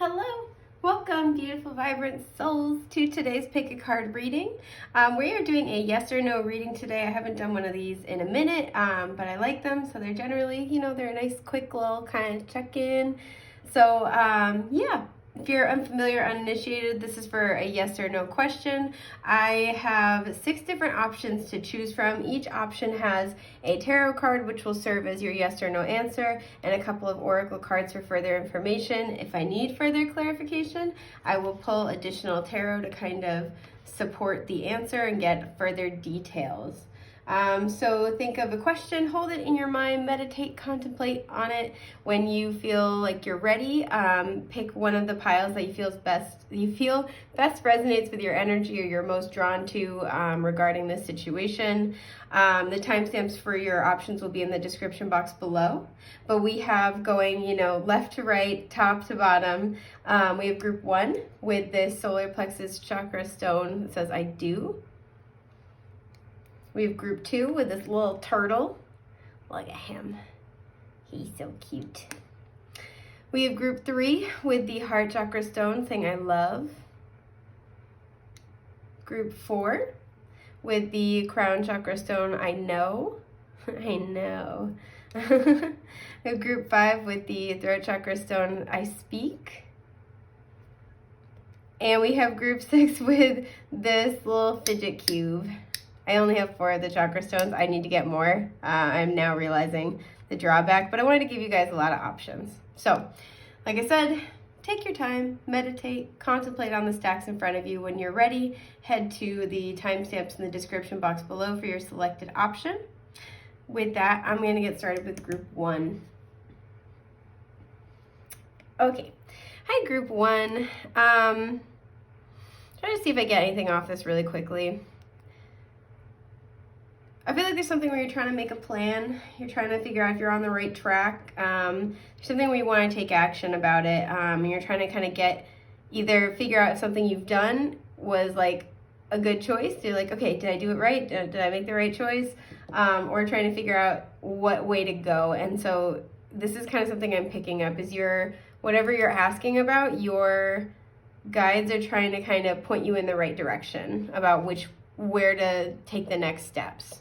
Hello, welcome beautiful vibrant souls to today's pick a card reading. We are doing a yes or no reading today. I haven't done one of these in a minute, but I like them. So they're generally, they're a nice quick little kind of check-in. So yeah, if you're unfamiliar, uninitiated, this is for a yes or no question. I have 6 different options to choose from. Each option has a tarot card, which will serve as your yes or no answer, and a couple of oracle cards for further information. If I need further clarification, I will pull additional tarot to kind of support the answer and get further details. So think of a question, hold it in your mind, meditate, contemplate on it. When you feel like you're ready, pick one of the piles that you feel best resonates with your energy or you're most drawn to regarding this situation. The timestamps for your options will be in the description box below. But we have going, left to right, top to bottom. We have group 1 with this solar plexus chakra stone that says I do. We have group 2 with this little turtle. Look at him. He's so cute. We have group 3 with the heart chakra stone saying I love. Group 4 with the crown chakra stone I know. I know. We have group 5 with the throat chakra stone I speak. And we have group 6 with this little fidget cube. I only have 4 of the chakra stones. I need to get more. I'm now realizing the drawback, but I wanted to give you guys a lot of options. So, like I said, take your time, meditate, contemplate on the stacks in front of you. When you're ready, head to the timestamps in the description box below for your selected option. With that, I'm going to get started with group 1. Okay. Hi, group 1. Try to see if I get anything off this really quickly. I feel like there's something where you're trying to make a plan. You're trying to figure out if you're on the right track. There's something where you want to take action about it. And you're trying to kind of figure out if something you've done was like a good choice. You're like, okay, did I do it right? Did I make the right choice? Or trying to figure out what way to go. And so this is kind of something I'm picking up is whatever you're asking about, your guides are trying to kind of point you in the right direction about where to take the next steps.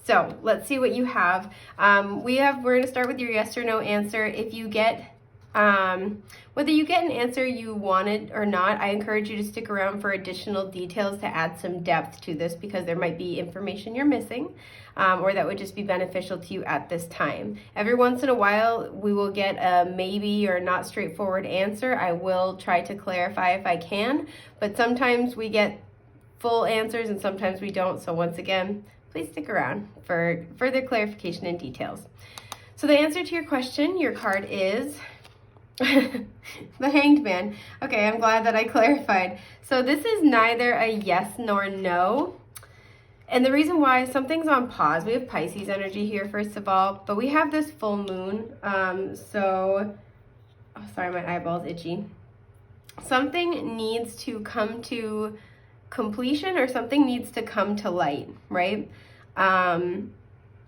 So let's see what you have. We're going to start with your yes or no answer. If you get, whether you get an answer you wanted or not, I encourage you to stick around for additional details to add some depth to this because there might be information you're missing or that would just be beneficial to you at this time. Every once in a while, we will get a maybe or not straightforward answer. I will try to clarify if I can, but sometimes we get full answers and sometimes we don't. So once again, please stick around for further clarification and details. So the answer to your question, your card is the Hanged Man. Okay, I'm glad that I clarified. So this is neither a yes nor no. And the reason why, something's on pause. We have Pisces energy here, first of all, but we have this full moon. Oh, sorry, my eyeball's itchy. Something needs to come to completion or something needs to come to light, right?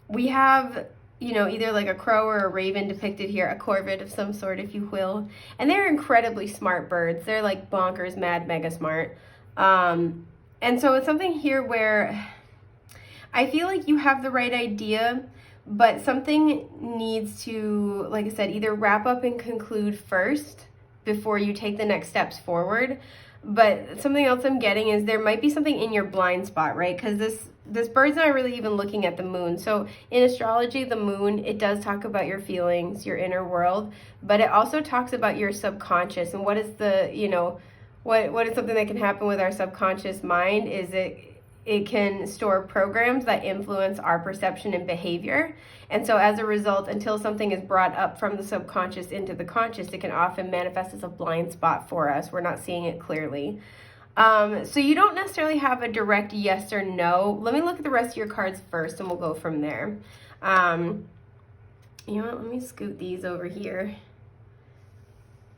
We have, either like a crow or a raven depicted here, a corvid of some sort, if you will. And they're incredibly smart birds. They're like bonkers, mad, mega smart. And so it's something here where I feel like you have the right idea, but something needs to, like I said, either wrap up and conclude first before you take the next steps forward. But something else I'm getting is there might be something in your blind spot, right? Because this bird's not really even looking at the moon. So in astrology, the moon, it does talk about your feelings, your inner world, but it also talks about your subconscious. And what is what is something that can happen with our subconscious mind is it can store programs that influence our perception and behavior. And so as a result, until something is brought up from the subconscious into the conscious, it can often manifest as a blind spot for us. We're not seeing it clearly. So you don't necessarily have a direct yes or no. Let me look at the rest of your cards first and we'll go from there. You know what, let me scoot these over here.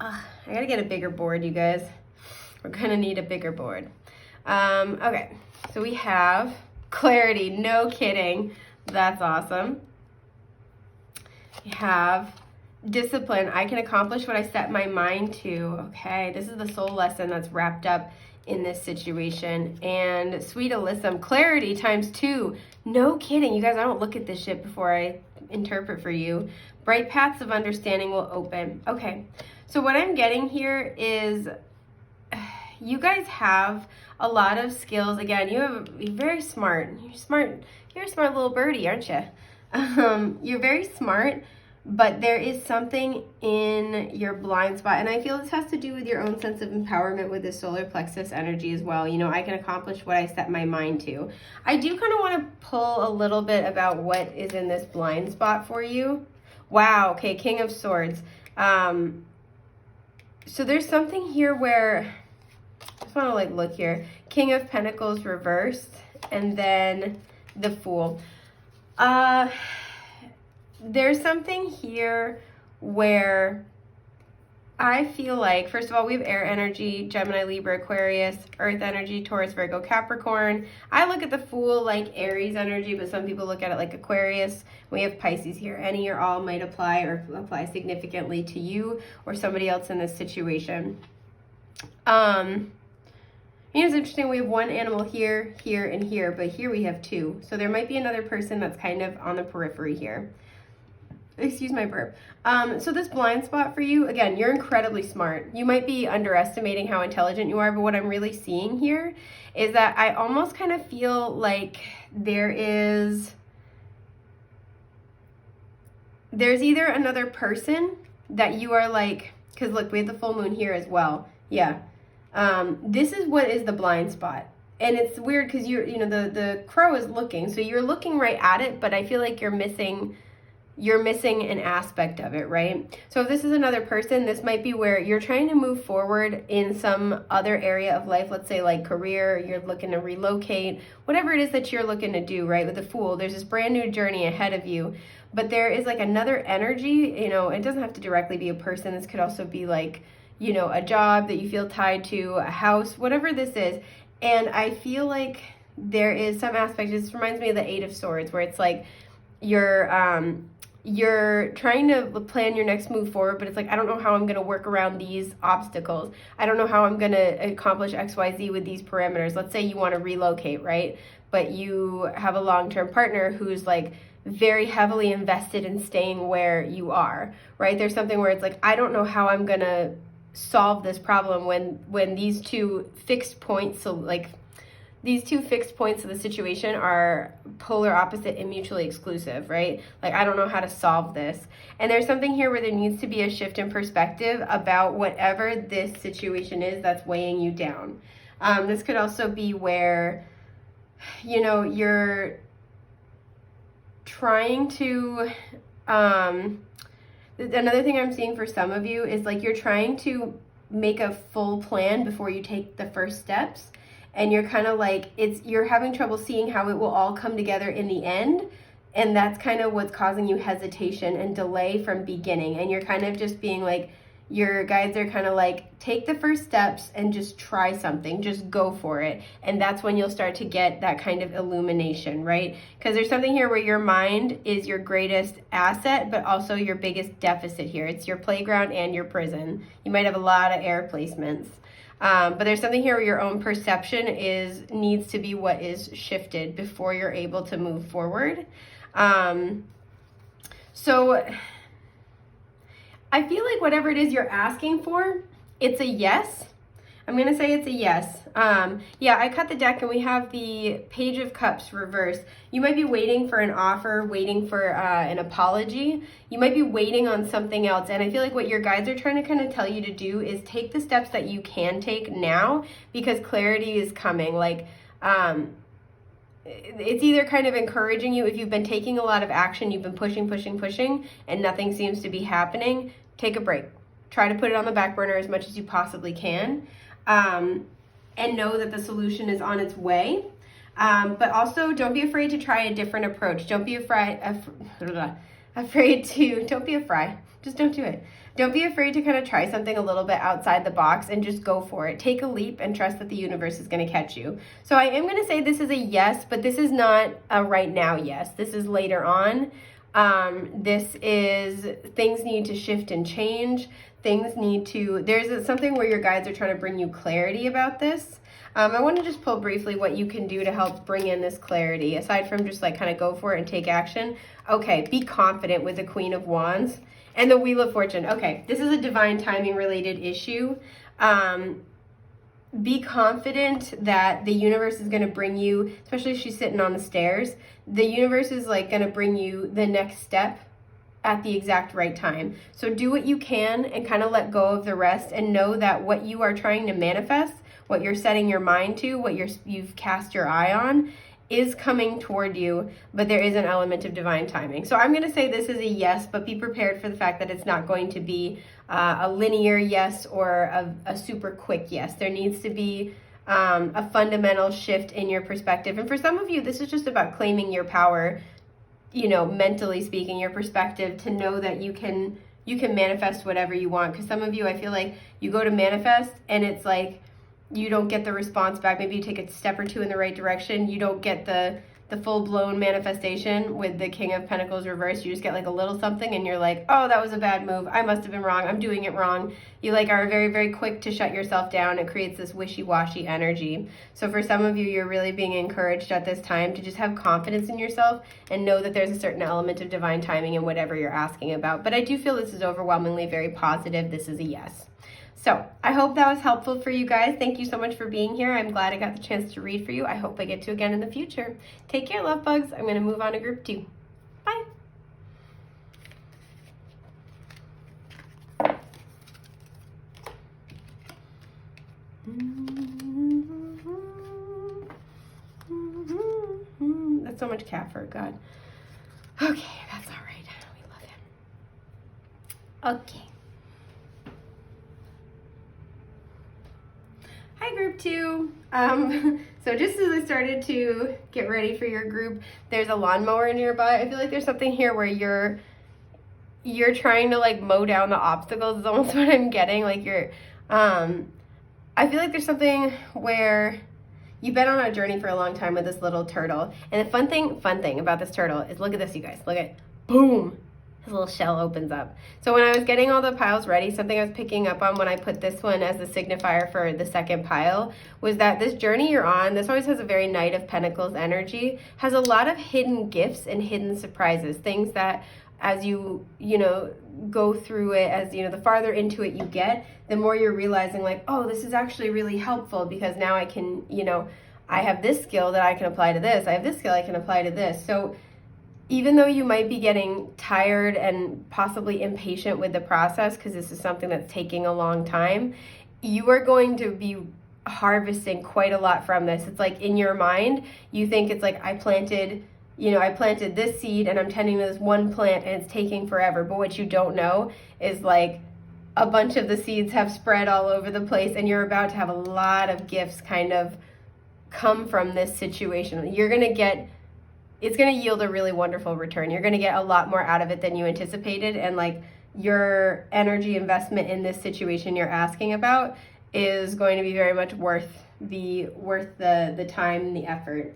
I gotta get a bigger board, you guys. We're gonna need a bigger board. Okay, so we have clarity, no kidding. That's awesome. We have discipline. I can accomplish what I set my mind to. Okay, this is the soul lesson that's wrapped up in this situation. And sweet Alyssum, clarity times 2. No kidding, you guys, I don't look at this shit before I interpret for you. Bright paths of understanding will open. Okay, so what I'm getting here is you guys have a lot of skills. Again, you're very smart. You're a smart little birdie, aren't you? You're very smart, but there is something in your blind spot, and I feel this has to do with your own sense of empowerment with the solar plexus energy as well. You know, I can accomplish what I set my mind to. I do kind of want to pull a little bit about what is in this blind spot for you. Wow, okay, King of Swords. So there's something here where, I just want to like look here. King of Pentacles reversed, and then the Fool. There's something here where I feel like, first of all, we have air energy, Gemini, Libra, Aquarius, earth energy, Taurus, Virgo, Capricorn. I look at the Fool like Aries energy, but some people look at it like Aquarius. We have Pisces here. Any or all might apply or apply significantly to you or somebody else in this situation. It's interesting, we have one animal here, here, and here, but here we have 2. So there might be another person that's kind of on the periphery here. Excuse my burp. So this blind spot for you, again, you're incredibly smart. You might be underestimating how intelligent you are, but what I'm really seeing here is that I almost kind of feel like there's either another person that you are like, because look, we have the full moon here as well. Yeah. This is what is the blind spot. And it's weird because the crow is looking, so you're looking right at it, but I feel like you're missing an aspect of it, right? So if this is another person, this might be where you're trying to move forward in some other area of life, let's say like career, you're looking to relocate, whatever it is that you're looking to do, right? With the Fool, there's this brand new journey ahead of you, but there is like another energy, it doesn't have to directly be a person. This could also be like, a job that you feel tied to, a house, whatever this is. And I feel like there is some aspect, this reminds me of the 8 of Swords, where it's like you're trying to plan your next move forward, but it's like, I don't know how I'm going to work around these obstacles. I don't know how I'm going to accomplish XYZ with these parameters. Let's say you want to relocate, right? But you have a long-term partner who's like very heavily invested in staying where you are, right? There's something where it's like, I don't know how I'm going to solve this problem when these two fixed points, so like these 2 fixed points of the situation are polar opposite and mutually exclusive, right? Like, I don't know how to solve this. And there's something here where there needs to be a shift in perspective about whatever this situation is that's weighing you down. This could also be where, you're trying to, another thing I'm seeing for some of you is like you're trying to make a full plan before you take the first steps. And you're kind of like, you're having trouble seeing how it will all come together in the end. And that's kind of what's causing you hesitation and delay from beginning. And you're kind of just being like, your guides are kind of like, take the first steps and just try something, just go for it. And that's when you'll start to get that kind of illumination, right? Because there's something here where your mind is your greatest asset, but also your biggest deficit here. It's your playground and your prison. You might have a lot of air placements. But there's something here where your own perception needs to be what is shifted before you're able to move forward. So I feel like whatever it is you're asking for, it's a yes. I'm going to say it's a yes. Yeah, I cut the deck and we have the Page of Cups reversed. You might be waiting for an offer, waiting for an apology. You might be waiting on something else. And I feel like what your guides are trying to kind of tell you to do is take the steps that you can take now, because clarity is coming. Like, it's either kind of encouraging you, if you've been taking a lot of action, you've been pushing, and nothing seems to be happening, take a break. Try to put it on the back burner as much as you possibly can. And know that the solution is on its way. But also don't be afraid to try a different approach. Don't be just don't do it. Don't be afraid to kind of try something a little bit outside the box and just go for it. Take a leap and trust that the universe is going to catch you. So I am going to say this is a yes, but this is not a right now yes. This is later on. This is things need to shift and change. Things need to, there's something where your guides are trying to bring you clarity about this. I want to just pull briefly what you can do to help bring in this clarity, aside from just like kind of go for it and take action. Okay, be confident with the Queen of Wands and the Wheel of Fortune. Okay, this is a divine timing related issue. Be confident that the universe is going to bring you, especially if she's sitting on the stairs, the universe is like going to bring you the next step at the exact right time. So do what you can and kind of let go of the rest, and know that what you are trying to manifest, what you're setting your mind to, what you've cast your eye on, is coming toward you, but there is an element of divine timing. So I'm going to say this is a yes, but be prepared for the fact that it's not going to be a linear yes or a super quick yes. There needs to be a fundamental shift in your perspective. And for some of you, this is just about claiming your power, you know, mentally speaking, your perspective, to know that you can manifest whatever you want. Because some of you, I feel like you go to manifest and it's like you don't get the response back. Maybe you take a step or two in the right direction. You don't get the full-blown manifestation with the King of Pentacles reversed. You just get like a little something and you're like, oh, that was a bad move. I must have been wrong. I'm doing it wrong. You like are very, very quick to shut yourself down. It creates this wishy-washy energy. So for some of you, you're really being encouraged at this time to just have confidence in yourself and know that there's a certain element of divine timing in whatever you're asking about. But I do feel this is overwhelmingly very positive. This is a yes. So I hope that was helpful for you guys. Thank you so much for being here. I'm glad I got the chance to read for you. I hope I get to again in the future. Take care, love bugs. I'm going to move on to group 2. Bye. That's so much cat fur, God. Okay, that's all right. We love him. Okay. Hi, group 2. So just as I started to get ready for your group, there's a lawnmower nearby. I feel like there's something here where you're trying to like mow down the obstacles is almost what I'm getting. Like I feel like there's something where you've been on a journey for a long time with this little turtle. And the fun thing about this turtle is, look at this, you guys. Look at, boom. His little shell opens up. So when I was getting all the piles ready, something I was picking up on when I put this one as the signifier for the second pile was that this journey you're on, this always has a very Knight of Pentacles energy, has a lot of hidden gifts and hidden surprises, things that as you know, go through it, as you know, the farther into it you get, the more you're realizing like, oh, this is actually really helpful because now I can, you know, I have this skill that I can apply to this. I have this skill I can apply to this. So even though you might be getting tired and possibly impatient with the process because this is something that's taking a long time, you are going to be harvesting quite a lot from this. It's like in your mind, you think it's like I planted this seed and I'm tending to this one plant and it's taking forever. But what you don't know is like a bunch of the seeds have spread all over the place and you're about to have a lot of gifts kind of come from this situation. It's going to yield a really wonderful return. You're going to get a lot more out of it than you anticipated. And like your energy investment in this situation you're asking about is going to be very much worth the time and the effort.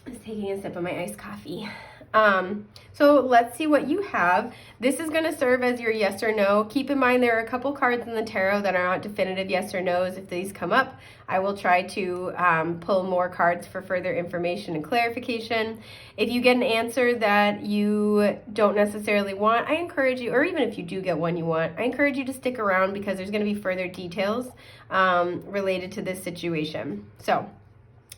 Just taking a sip of my iced coffee. So let's see what you have. This is going to serve as your yes or no. Keep in mind there are a couple cards in the tarot that are not definitive yes or no's. If these come up, I will try to pull more cards for further information and clarification. If you get an answer that you don't necessarily want, I encourage you, or even if you do get one you want, I encourage you to stick around because there's going to be further details related to this situation. So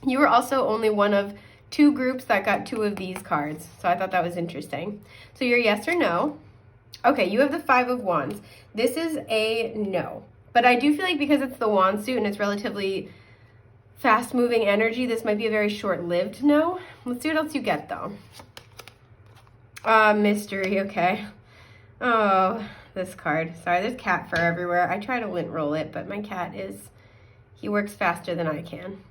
you were also only one of 2 groups that got 2 of these cards. So I thought that was interesting. So your yes or no. Okay, you have the 5 of Wands. This is a no. But I do feel like because it's the wand suit and it's relatively fast-moving energy, this might be a very short-lived no. Let's see what else you get, though. Mystery, okay. Oh, this card. Sorry, there's cat fur everywhere. I try to lint roll it, but my cat he works faster than I can.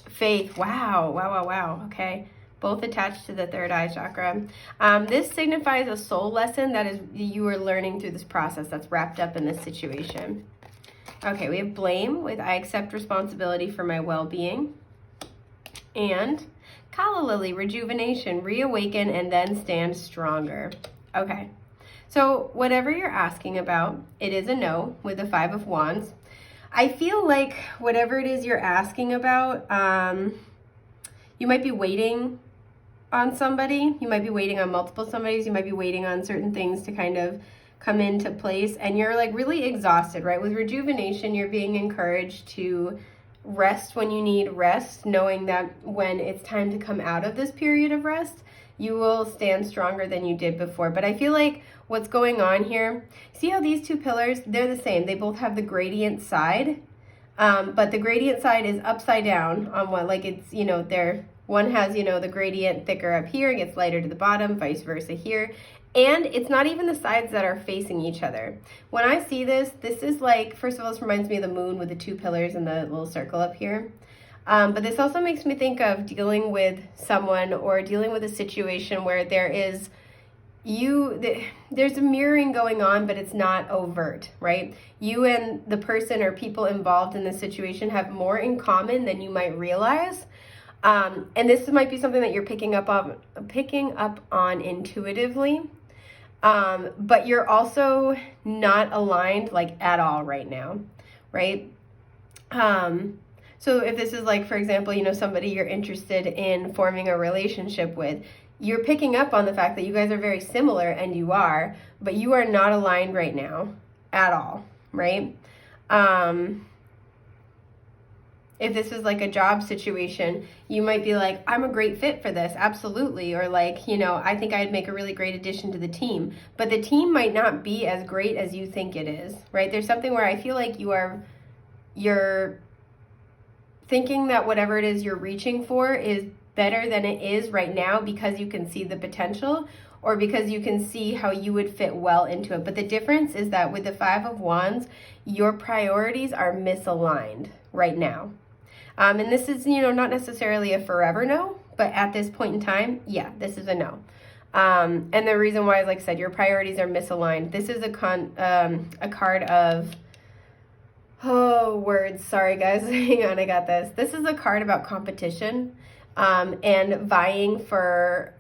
Faith, wow, okay. Both attached to the third eye chakra. This signifies a soul lesson that is you are learning through this process that's wrapped up in this situation. Okay, we have blame with I accept responsibility for my well-being. And Calla lily, rejuvenation, reawaken, and then stand stronger. Okay, so whatever you're asking about, it is a no with the 5 of Wands. I feel like whatever it is you're asking about, you might be waiting on somebody. You might be waiting on multiple somebodies. You might be waiting on certain things to kind of come into place, and you're like really exhausted, right? With rejuvenation, you're being encouraged to rest when you need rest, knowing that when it's time to come out of this period of rest, you will stand stronger than you did before. But I feel like what's going on here, see how these two pillars, they're the same. They both have the gradient side, but the gradient side is upside down on what, like it's, you know, one has, you know, the gradient thicker up here, it gets lighter to the bottom, vice versa here. And it's not even the sides that are facing each other. When I see this, this is like, first of all, this reminds me of the moon with the two pillars and the little circle up here. But this also makes me think of dealing with someone or dealing with a situation where there's a mirroring going on, but it's not overt, right? You and the person or people involved in the situation have more in common than you might realize. And this might be something that you're picking up on intuitively. But you're also not aligned like at all right now, right? So if this is like, for example, you know, somebody you're interested in forming a relationship with, you're picking up on the fact that you guys are very similar, and you are, but you are not aligned right now at all, right? If this is like a job situation, you might be like, I'm a great fit for this, absolutely. Or like, you know, I think I'd make a really great addition to the team. But the team might not be as great as you think it is, right? There's something where I feel like you're thinking that whatever it is you're reaching for is better than it is right now because you can see the potential, or because you can see how you would fit well into it. But the difference is that with the 5 of Wands, your priorities are misaligned right now. And this is, you know, not necessarily a forever no, but at this point in time, yeah, this is a no. And the reason why is, like I said, your priorities are misaligned. This is a card of, oh, words. Sorry, guys. Hang on, I got this. This is a card about competition and vying for,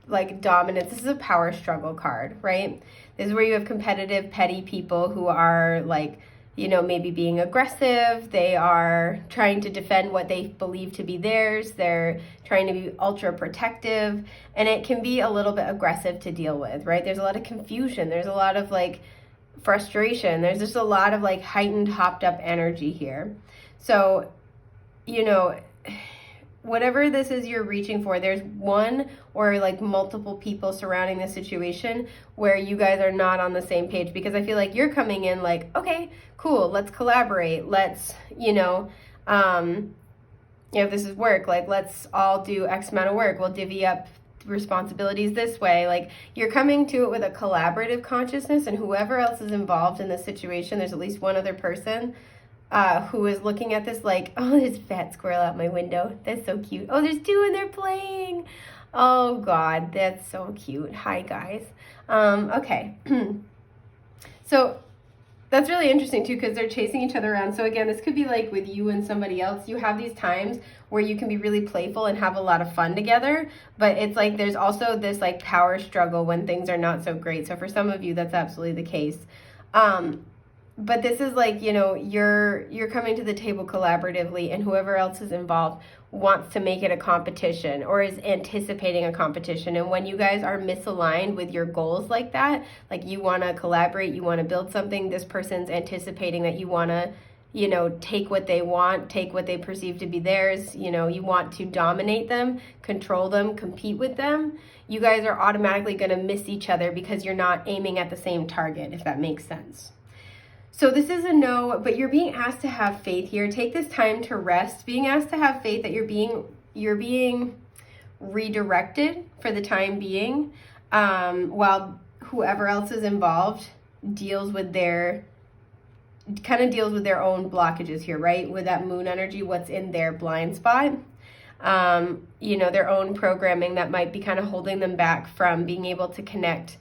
like, dominance. This is a power struggle card, right? This is where you have competitive, petty people who are, like, you know, maybe being aggressive. They are trying to defend what they believe to be theirs. They're trying to be ultra protective, and it can be a little bit aggressive to deal with, right? There's a lot of confusion. There's a lot of like frustration. There's just a lot of like heightened, hopped up energy here. So, you know, whatever this is you're reaching for, there's one or like multiple people surrounding the situation where you guys are not on the same page, because I feel like you're coming in like, okay, cool, let's collaborate. Let's, you know, if this is work, like let's all do X amount of work. We'll divvy up responsibilities this way. Like you're coming to it with a collaborative consciousness, and whoever else is involved in this situation, there's at least one other person who is looking at this like, oh, there's a fat squirrel out my window. That's so cute. Oh, there's two and they're playing. Oh God, that's so cute. Hi guys. Okay. So that's really interesting too, because they're chasing each other around. So again, this could be like with you and somebody else. You have these times where you can be really playful and have a lot of fun together, but it's like there's also this like power struggle when things are not so great. So for some of you, that's absolutely the case. But this is like, you know, you're coming to the table collaboratively, and whoever else is involved wants to make it a competition or is anticipating a competition. And when you guys are misaligned with your goals like that, like you want to collaborate, you want to build something, this person's anticipating that you want to, you know, take what they want, take what they perceive to be theirs, you know, you want to dominate them, control them, compete with them. You guys are automatically going to miss each other because you're not aiming at the same target, if that makes sense. So this is a no, but you're being asked to have faith here. Take this time to rest, being asked to have faith that you're being redirected for the time being, while whoever else is involved deals with their own blockages here, right? With that moon energy, what's in their blind spot, you know, their own programming that might be kind of holding them back from being able to connect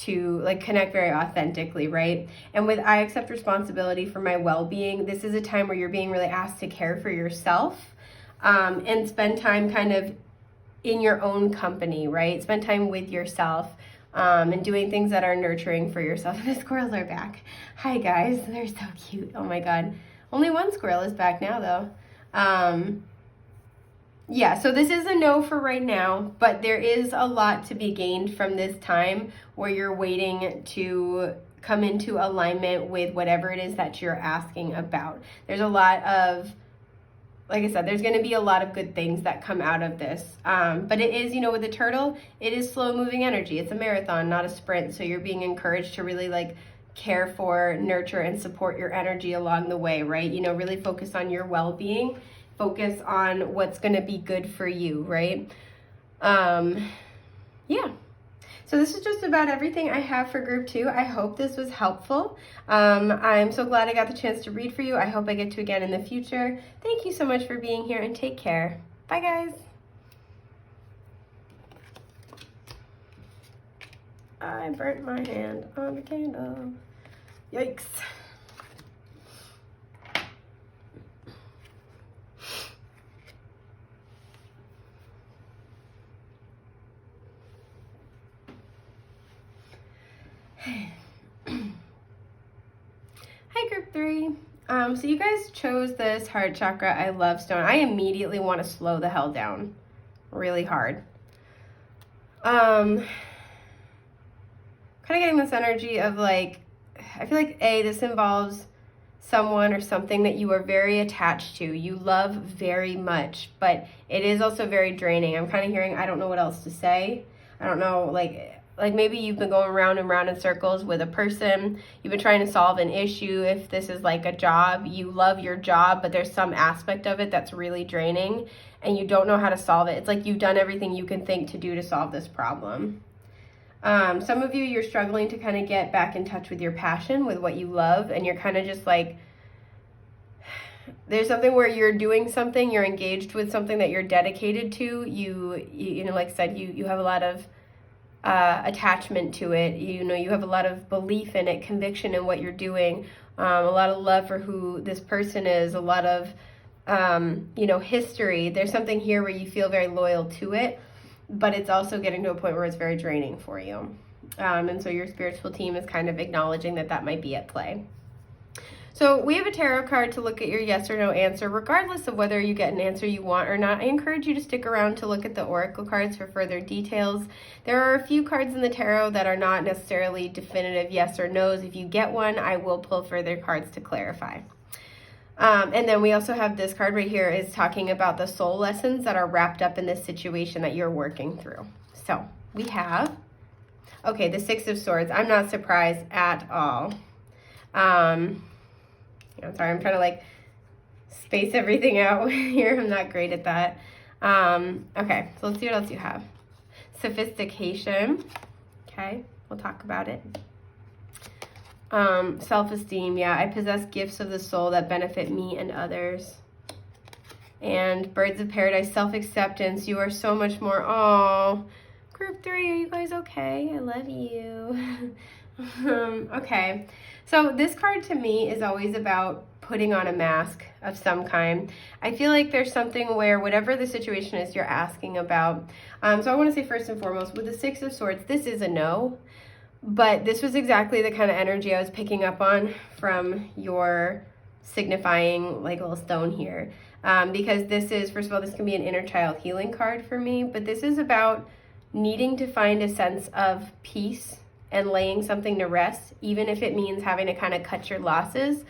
very authentically, right? And with I accept responsibility for my well-being, this is a time where you're being really asked to care for yourself, and spend time kind of in your own company, right? Spend time with yourself and doing things that are nurturing for yourself. The squirrels are back. Hi guys, they're so cute. Oh my God. Only one squirrel is back now though. Yeah, so this is a no for right now, but there is a lot to be gained from this time where you're waiting to come into alignment with whatever it is that you're asking about. There's a lot of, like I said, there's going to be a lot of good things that come out of this. But it is, with the turtle, it is slow moving energy. It's a marathon, not a sprint. So you're being encouraged to really care for, nurture, and support your energy along the way, right? Really focus on your well-being, focus on what's going to be good for you, right? Yeah. So this is just about everything I have for group 2. I hope this was helpful. I'm so glad I got the chance to read for you. I hope I get to again in the future. Thank you so much for being here and take care. Bye guys. I burnt my hand on the candle. Yikes. Hi group 3. So you guys chose this heart chakra I love stone. I immediately want to slow the hell down really hard. Kind of getting this energy of I feel like this involves someone or something that you are very attached to, you love very much, but it is also very draining. I'm kind of hearing, I don't know what else to say. I don't know, like maybe you've been going round and round in circles with a person. You've been trying to solve an issue. If this is like a job, you love your job, but there's some aspect of it that's really draining and you don't know how to solve it. It's like you've done everything you can think to do to solve this problem. Some of you, you're struggling to kind of get back in touch with your passion, with what you love, and you're kind of just there's something where you're doing something, you're engaged with something that you're dedicated to. You know, like I said, you have a lot of attachment to it. You have a lot of belief in it, conviction in what you're doing, a lot of love for who this person is, a lot of, history. There's something here where you feel very loyal to it, but it's also getting to a point where it's very draining for you. And so your spiritual team is kind of acknowledging that might be at play. So we have a tarot card to look at your yes or no answer, regardless of whether you get an answer you want or not. I encourage you to stick around to look at the oracle cards for further details. There are a few cards in the tarot that are not necessarily definitive yes or no's. If you get one, I will pull further cards to clarify. And then we also have this card right here is talking about the soul lessons that are wrapped up in this situation that you're working through. So we have, okay, the Six of Swords. I'm not surprised at all. I'm sorry, I'm trying to space everything out here. I'm not great at that. Okay, so let's see what else you have. Sophistication. Okay, we'll talk about it. Self-esteem. Yeah, I possess gifts of the soul that benefit me and others. And Birds of Paradise. Self-acceptance. You are so much more. Oh, group 3, are you guys okay? I love you. Okay, so this card to me is always about putting on a mask of some kind. I feel like there's something where whatever the situation is you're asking about. So I want to say first and foremost, with the Six of Swords, this is a no, but this was exactly the kind of energy I was picking up on from your signifying little stone here. Because this is, first of all, this can be an inner child healing card for me, but this is about needing to find a sense of peace and laying something to rest, even if it means having to kind of cut your losses.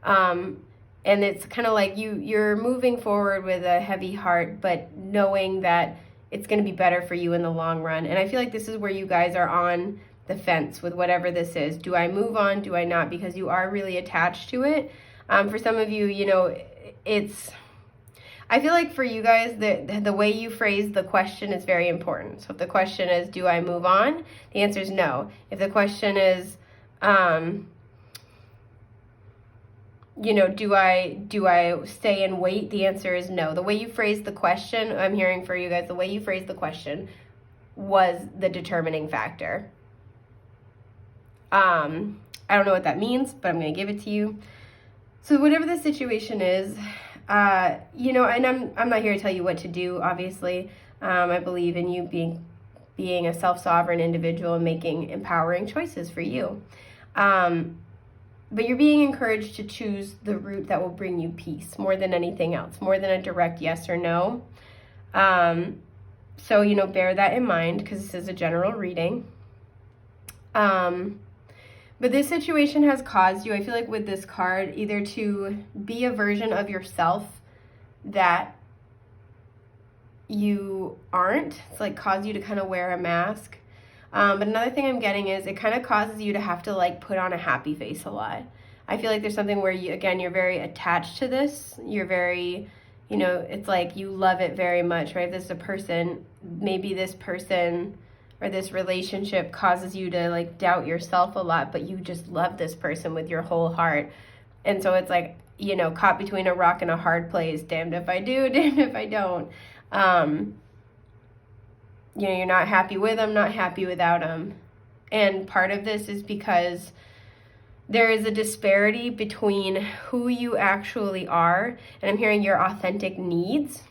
And it's kind of like you're moving forward with a heavy heart, but knowing that it's going to be better for you in the long run. And I feel like this is where you guys are on the fence with whatever this is. Do I move on? Do I not? Because you are really attached to it. For some of you, I feel like for you guys, the way you phrase the question is very important. So if the question is, do I move on? The answer is no. If the question is, do I stay and wait? The answer is no. The way you phrase the question, I'm hearing for you guys, the way you phrase the question was the determining factor. I don't know what that means, but I'm going to give it to you. So whatever the situation is, and I'm not here to tell you what to do, obviously, I believe in you being a self-sovereign individual and making empowering choices for you. But you're being encouraged to choose the route that will bring you peace more than anything else, more than a direct yes or no. So, bear that in mind, because this is a general reading. But this situation has caused you, I feel like with this card, either to be a version of yourself that you aren't. It's like caused you to kind of wear a mask. But another thing I'm getting is it kind of causes you to have to like put on a happy face a lot. I feel like there's something where you're very attached to this. You're very, it's like you love it very much, right? This is a person, maybe this person or this relationship causes you to like doubt yourself a lot, but you just love this person with your whole heart. And so it's like, caught between a rock and a hard place. Damned if I do, damned if I don't. You're not happy with them, not happy without them. And part of this is because there is a disparity between who you actually are, and I'm hearing your authentic needs,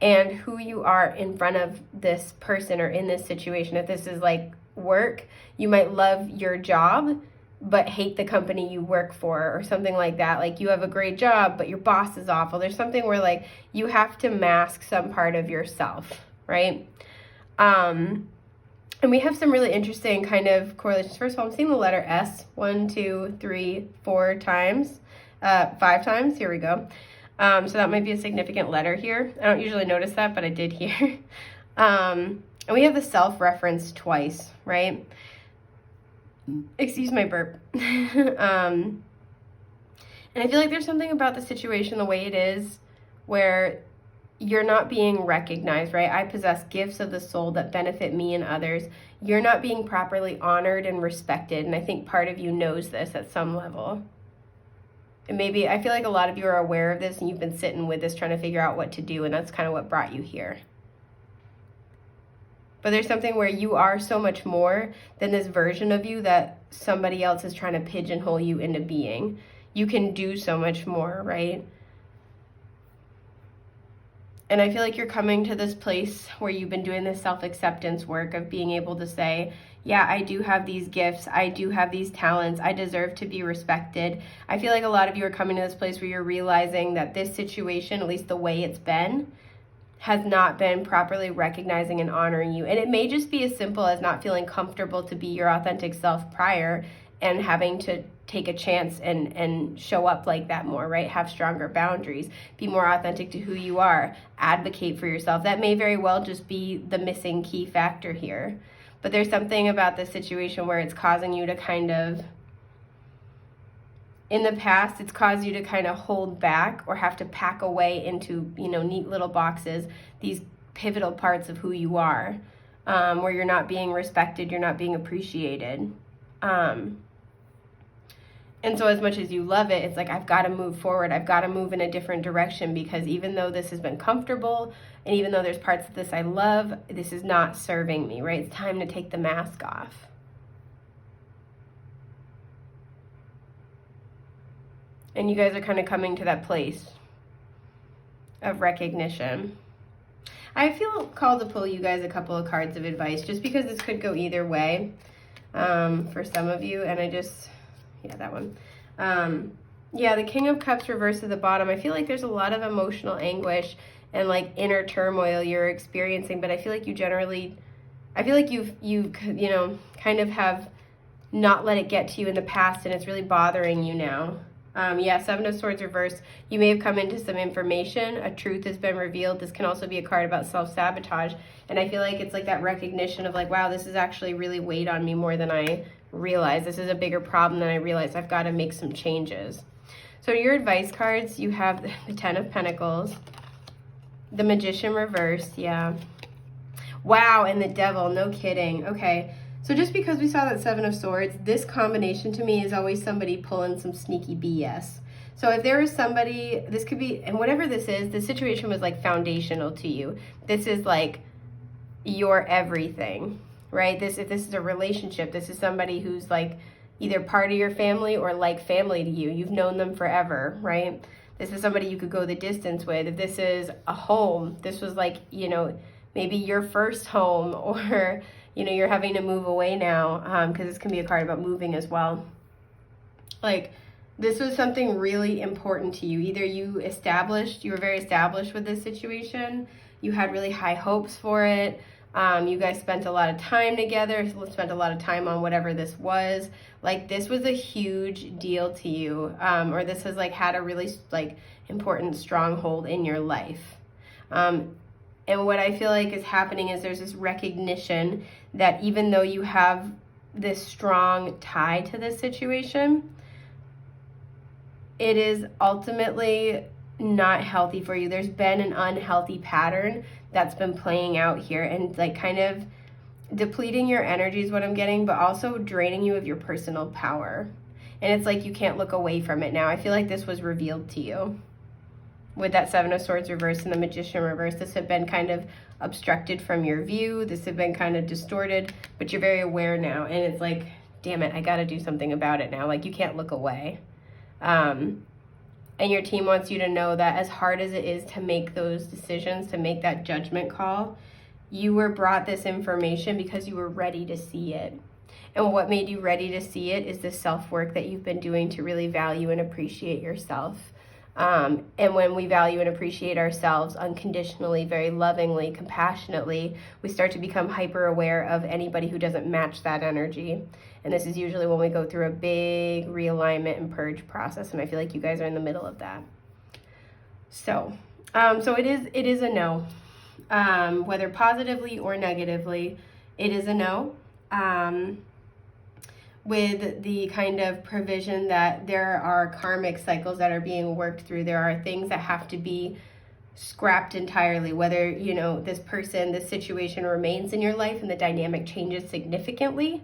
and who you are in front of this person or in this situation. If this is like work, you might love your job, but hate the company you work for or something like that. Like you have a great job, but your boss is awful. There's something where like you have to mask some part of yourself, right? And we have some really interesting kind of correlations. First of all, I'm seeing the letter S 1, 2, 3, 4 times, 5 times. Here we go. So that might be a significant letter here. I don't usually notice that, but I did here. And we have the self-reference twice, right? Excuse my burp. And I feel like there's something about the situation the way it is where you're not being recognized, right? I possess gifts of the soul that benefit me and others. You're not being properly honored and respected. And I think part of you knows this at some level. And maybe, I feel like a lot of you are aware of this and you've been sitting with this trying to figure out what to do. And that's kind of what brought you here. But there's something where you are so much more than this version of you that somebody else is trying to pigeonhole you into being. You can do so much more, right? And I feel like you're coming to this place where you've been doing this self-acceptance work of being able to say, yeah, I do have these gifts. I do have these talents. I deserve to be respected. I feel like a lot of you are coming to this place where you're realizing that this situation, at least the way it's been, has not been properly recognizing and honoring you. And it may just be as simple as not feeling comfortable to be your authentic self prior and having to take a chance and show up like that more, right? Have stronger boundaries, be more authentic to who you are, advocate for yourself. That may very well just be the missing key factor here. But there's something about this situation where it's causing you to kind of, in the past, it's caused you to kind of hold back or have to pack away into, neat little boxes, these pivotal parts of who you are, where you're not being respected, you're not being appreciated. And so as much as you love it, it's like, I've got to move forward. I've got to move in a different direction, because even though this has been comfortable and even though there's parts of this I love, this is not serving me, right? It's time to take the mask off. And you guys are kind of coming to that place of recognition. I feel called to pull you guys a couple of cards of advice, just because this could go either way for some of you. And that one. The King of Cups reversed at the bottom. I feel like there's a lot of emotional anguish and like inner turmoil you're experiencing, but I feel like you've kind of have not let it get to you in the past, and it's really bothering you now. Seven of Swords reversed. You may have come into some information. A truth has been revealed. This can also be a card about self-sabotage. And I feel like it's like that recognition of like, wow, this is actually really weighed on me more than I realized. This is a bigger problem than I realized. I've got to make some changes. So your advice cards, you have the Ten of Pentacles, the Magician reversed. Yeah. Wow. And the Devil. No kidding. Okay. So just because we saw that Seven of Swords, this combination to me is always somebody pulling some sneaky BS. So if there is somebody, this could be, and whatever this is, the situation was like foundational to you. This is like your everything, right? If this is a relationship, this is somebody who's like either part of your family or like family to you. You've known them forever, right? This is somebody you could go the distance with. If this is a home, this was like, maybe your first home, or, you know, you're having to move away now, because this can be a card about moving as well. Like, this was something really important to you. Either you were very established with this situation, you had really high hopes for it, you guys spent a lot of time together, spent a lot of time on whatever this was. Like, this was a huge deal to you, or this has like had a really like important stronghold in your life. And what I feel like is happening is there's this recognition that even though you have this strong tie to this situation, it is ultimately not healthy for you. There's been an unhealthy pattern that's been playing out here, and like kind of depleting your energy is what I'm getting, but also draining you of your personal power. And it's like you can't look away from it now. I feel like this was revealed to you with that Seven of Swords reverse and the Magician reverse. This had been kind of obstructed from your view. This had been kind of distorted, but you're very aware now. And it's like, damn it, I got to do something about it now. Like, you can't look away. And your team wants you to know that as hard as it is to make those decisions, to make that judgment call, you were brought this information because you were ready to see it. And what made you ready to see it is the self-work that you've been doing to really value and appreciate yourself. And when we value and appreciate ourselves unconditionally, very lovingly, compassionately, we start to become hyper aware of anybody who doesn't match that energy. And this is usually when we go through a big realignment and purge process. And I feel like you guys are in the middle of that. So it is a no, whether positively or negatively, it is a no. With the kind of provision that there are karmic cycles that are being worked through. There are things that have to be scrapped entirely, whether, you know, this person, this situation remains in your life and the dynamic changes significantly,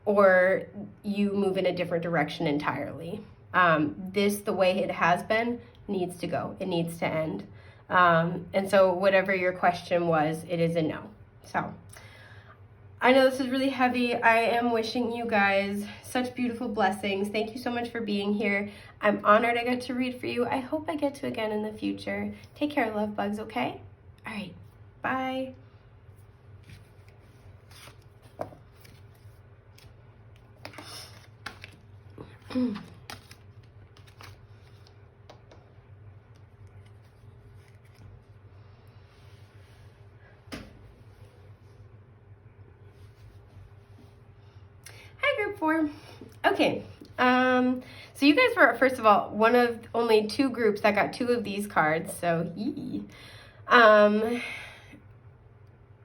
or you move in a different direction entirely. The way it has been, needs to go. It needs to end. And so whatever your question was, it is a no. So I know this is really heavy. I am wishing you guys such beautiful blessings. Thank you so much for being here. I'm honored I got to read for you. I hope I get to again in the future. Take care, love bugs, okay? All right, bye. Group 4. Okay, so you guys were, first of all, one of only 2 groups that got 2 of these cards, so yee.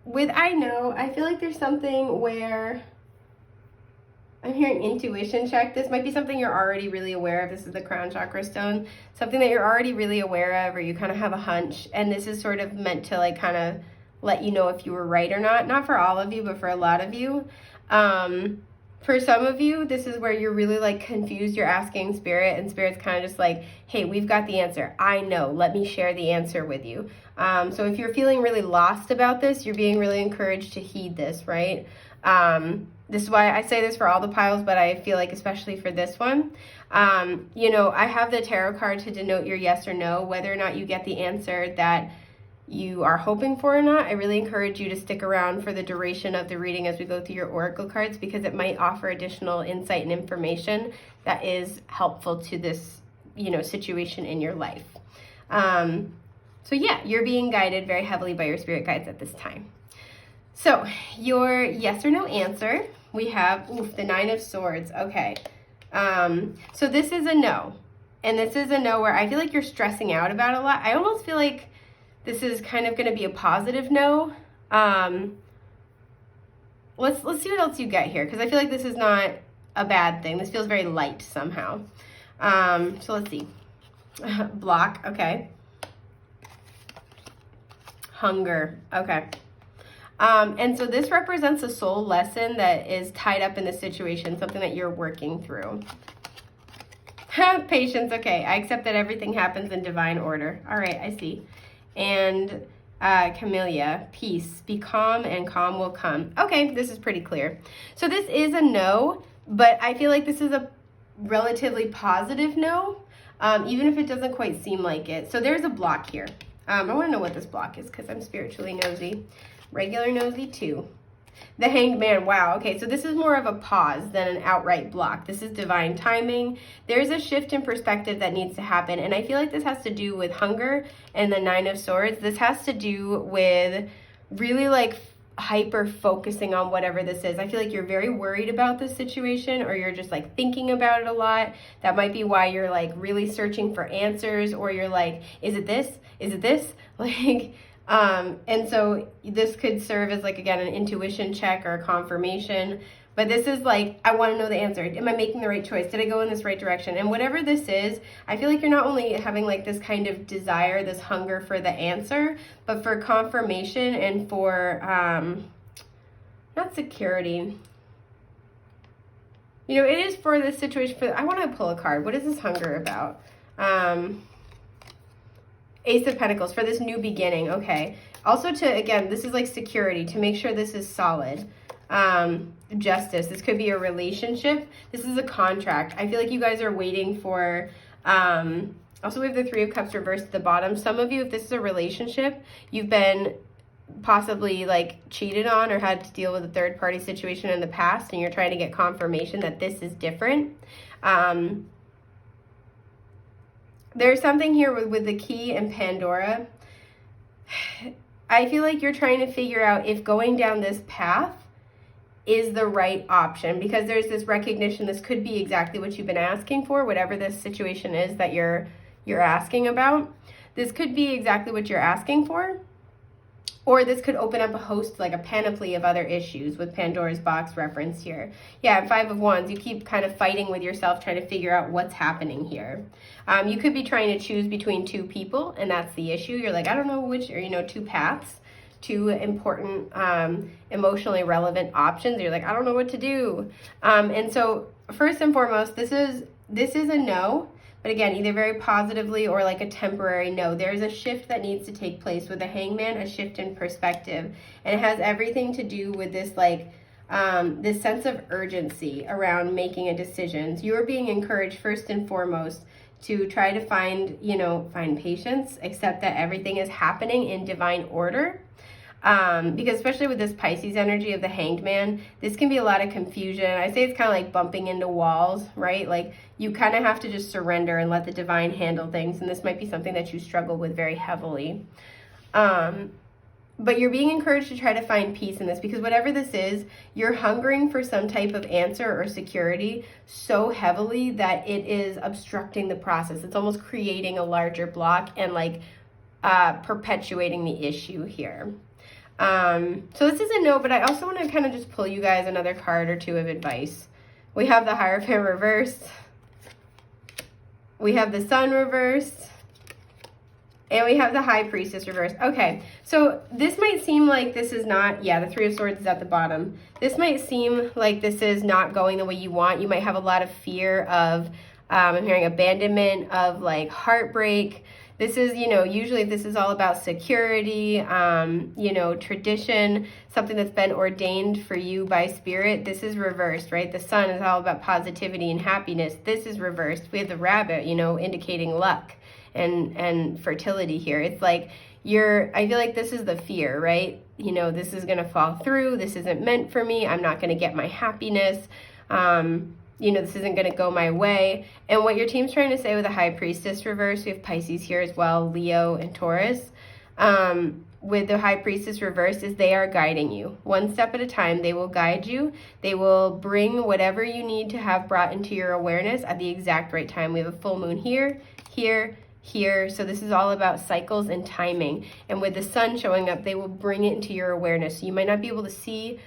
With I know, I feel like there's something where I'm hearing intuition check. This might be something you're already really aware of. This is the crown chakra stone, something that you're already really aware of, or you kind of have a hunch, and this is sort of meant to like kind of let you know if you were right or not for all of you, but for a lot of you. For some of you, this is where you're really like confused. You're asking Spirit, and Spirit's kind of just like, hey, we've got the answer. I know. Let me share the answer with you. So if you're feeling really lost about this, you're being really encouraged to heed this, right? This is why I say this for all the piles, but I feel like especially for this one, you know, I have the tarot card to denote your yes or no, whether or not you get the answer that you are hoping for or not. I really encourage you to stick around for the duration of the reading as we go through your oracle cards, because it might offer additional insight and information that is helpful to this, you know, situation in your life. So yeah, you're being guided very heavily by your spirit guides at this time. So your yes or no answer, we have the 9 of Swords. Okay, so this is a no, and this is a no where I feel like you're stressing out about a lot. I almost feel like this is kind of going to be a positive no. Let's see what else you get here, because I feel like this is not a bad thing. This feels very light somehow. So let's see. Block, okay. Hunger, okay. And so this represents a soul lesson that is tied up in the situation, something that you're working through. Patience, okay. I accept that everything happens in divine order. All right, I see. And Camellia, peace, be calm and calm will come. Okay, this is pretty clear. So this is a no, but I feel like this is a relatively positive no, even if it doesn't quite seem like it. So there's a block here. I want to know what this block is because I'm spiritually nosy. Regular nosy 2. The Hanged Man, wow. Okay, so this is more of a pause than an outright block. This is divine timing. There's a shift in perspective that needs to happen, and I feel like this has to do with hunger and the 9 of Swords. This has to do with really like hyper focusing on whatever this is. I feel like you're very worried about this situation, or you're just like thinking about it a lot. That might be why you're like really searching for answers, or you're like, is it this? Is it this? Like, and so this could serve as like, again, an intuition check or a confirmation. But this is like, I want to know the answer. Am I making the right choice? Did I go in this right direction? And whatever this is, I feel like you're not only having like this kind of desire, this hunger for the answer, but for confirmation and for, not security. You know, it is for this situation. I want to pull a card. What is this hunger about? Ace of Pentacles, for this new beginning. Okay. Also to, again, this is like security, to make sure this is solid. Justice, this could be a relationship. This is a contract. I feel like you guys are waiting for, also we have the 3 of Cups reversed at the bottom. Some of you, if this is a relationship, you've been possibly like cheated on or had to deal with a third party situation in the past, and you're trying to get confirmation that this is different. There's something here with the Key and Pandora. I feel like you're trying to figure out if going down this path is the right option, because there's this recognition this could be exactly what you've been asking for, whatever this situation is that you're asking about. This could be exactly what you're asking for, or this could open up a host, like a panoply of other issues with Pandora's box reference here. Yeah, 5 of Wands, you keep kind of fighting with yourself, trying to figure out what's happening here. You could be trying to choose between 2 people, and that's the issue. You're like, I don't know which, or, you know, 2 paths. 2 important emotionally relevant options. You're like, I don't know what to do. And so first and foremost, this is a no, but again, either very positively or like a temporary no. There's a shift that needs to take place with the Hangman, a shift in perspective. And it has everything to do with this like this sense of urgency around making a decision. So you're being encouraged first and foremost to try to find patience, accept that everything is happening in divine order. Because especially with this Pisces energy of the Hanged Man, this can be a lot of confusion. I say it's kind of like bumping into walls, right? Like you kind of have to just surrender and let the divine handle things. And this might be something that you struggle with very heavily. But you're being encouraged to try to find peace in this, because whatever this is, you're hungering for some type of answer or security so heavily that it is obstructing the process. It's almost creating a larger block and like perpetuating the issue here. So this is a no, but I also want to kind of just pull you guys another card or 2 of advice. We have the Hierophant reversed. We have the Sun reversed. And we have the High Priestess reversed. Okay, so this might seem like this is not, yeah, the 3 of Swords is at the bottom. This might seem like this is not going the way you want. You might have a lot of fear of, I'm hearing abandonment, of like heartbreak. This is, you know, usually this is all about security, you know, tradition, something that's been ordained for you by spirit. This is reversed, right? The Sun is all about positivity and happiness. This is reversed. We have the Rabbit, you know, indicating luck and fertility here. It's like I feel like this is the fear, right? You know, this is going to fall through. This isn't meant for me. I'm not going to get my happiness. You know, this isn't going to go my way. And what your team's trying to say with the High Priestess reverse, we have Pisces here as well, Leo and Taurus. With the High Priestess reverse is they are guiding you. One step at a time, they will guide you. They will bring whatever you need to have brought into your awareness at the exact right time. We have a full moon here, here, here. So this is all about cycles and timing. And with the Sun showing up, they will bring it into your awareness. So you might not be able to see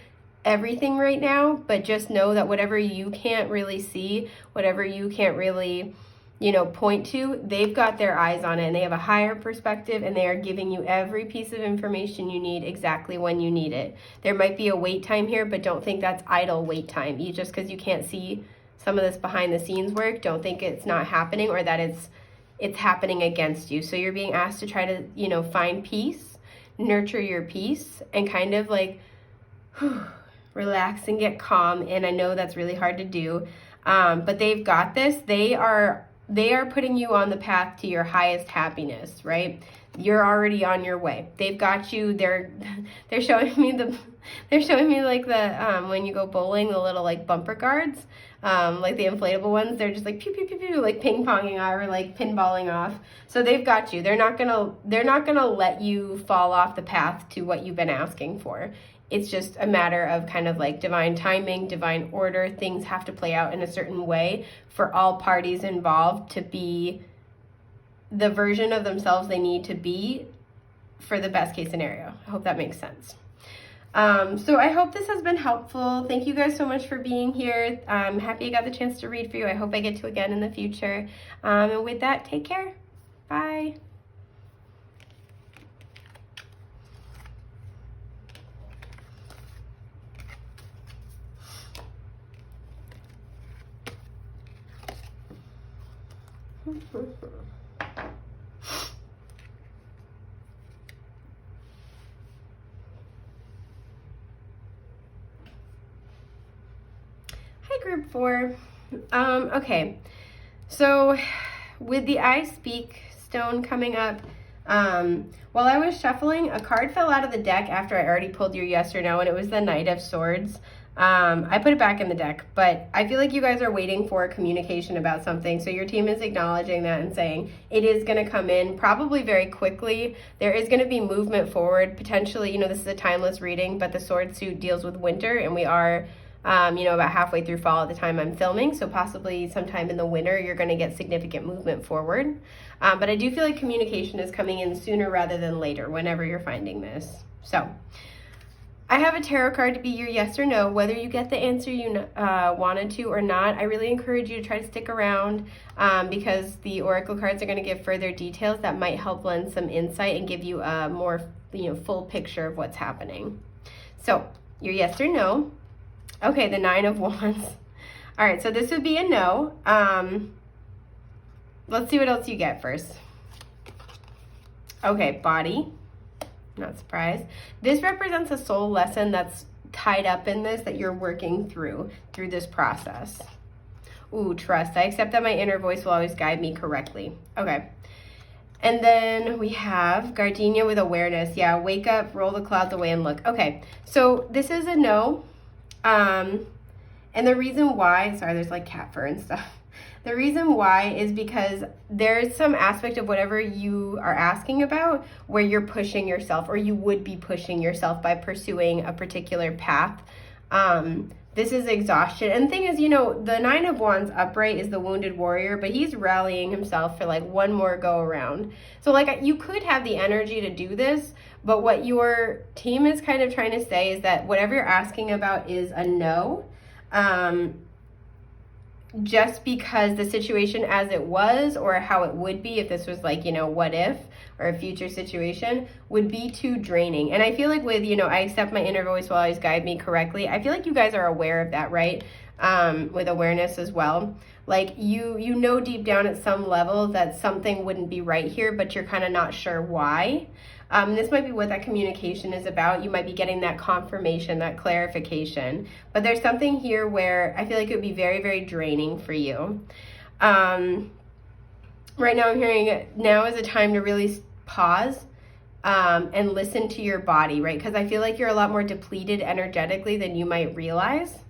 everything right now, but just know that whatever you can't really see, whatever you can't really, you know, point to, they've got their eyes on it, and they have a higher perspective, and they are giving you every piece of information you need exactly when you need it. There might be a wait time here, but don't think that's idle wait time. You just because you can't see some of this behind the scenes work, don't think it's not happening or that it's happening against you. So you're being asked to try to, you know, find peace, nurture your peace, and kind of like relax and get calm. And I know that's really hard to do, but they've got this. They are they are putting you on the path to your highest happiness, right? You're already on your way. They've got you. They're showing me like the when you go bowling, the little like bumper guards, like the inflatable ones. They're just like pew pew pew pew, like ping ponging off or like pinballing off. So they've got you. They're not gonna let you fall off the path to what you've been asking for. It's just a matter of kind of like divine timing, divine order. Things have to play out in a certain way for all parties involved to be the version of themselves they need to be for the best case scenario. I hope that makes sense. So I hope this has been helpful. Thank you guys so much for being here. I'm happy I got the chance to read for you. I hope I get to again in the future. And with that, take care. Bye. Hi, group 4. Okay, so with the I Speak stone coming up, while I was shuffling, a card fell out of the deck after I already pulled your yes or no, and it was the Knight of Swords. I put it back in the deck, but I feel like you guys are waiting for communication about something. So your team is acknowledging that and saying it is going to come in probably very quickly. There is going to be movement forward. Potentially, you know, this is a timeless reading, but the sword suit deals with winter, and we are, you know, about halfway through fall at the time I'm filming. So possibly sometime in the winter, you're going to get significant movement forward. But I do feel like communication is coming in sooner rather than later, whenever you're finding this. So I have a tarot card to be your yes or no, whether you get the answer you wanted to or not. I really encourage you to try to stick around because the oracle cards are going to give further details that might help lend some insight and give you a more, you know, full picture of what's happening. So your yes or no. Okay, the 9 of Wands. All right, so this would be a no. Let's see what else you get first. Okay, body. Not surprised. This represents a soul lesson that's tied up in this that you're working through this process. Ooh, trust. I accept that my inner voice will always guide me correctly. Okay. And then we have gardenia with awareness. Yeah, wake up, roll the clouds away, and look. Okay, so this is a no. And the reason why, sorry, there's like cat fur and stuff. The reason why is because there's some aspect of whatever you are asking about where you're pushing yourself, or you would be pushing yourself by pursuing a particular path. This is exhaustion. And the thing is, you know, the 9 of Wands upright is the wounded warrior, but he's rallying himself for like one more go around. So like you could have the energy to do this, but what your team is kind of trying to say is that whatever you're asking about is a no. Just because the situation as it was, or how it would be if this was like, you know, what if, or a future situation, would be too draining. And I feel like with, you know, I accept my inner voice will always guide me correctly. I feel like you guys are aware of that, right? With awareness as well. Like you know deep down at some level that something wouldn't be right here, but you're kind of not sure why. This might be what that communication is about. You might be getting that confirmation, that clarification. But there's something here where I feel like it would be very, very draining for you. Right now I'm hearing now is a time to really pause and listen to your body, right? Because I feel like you're a lot more depleted energetically than you might realize.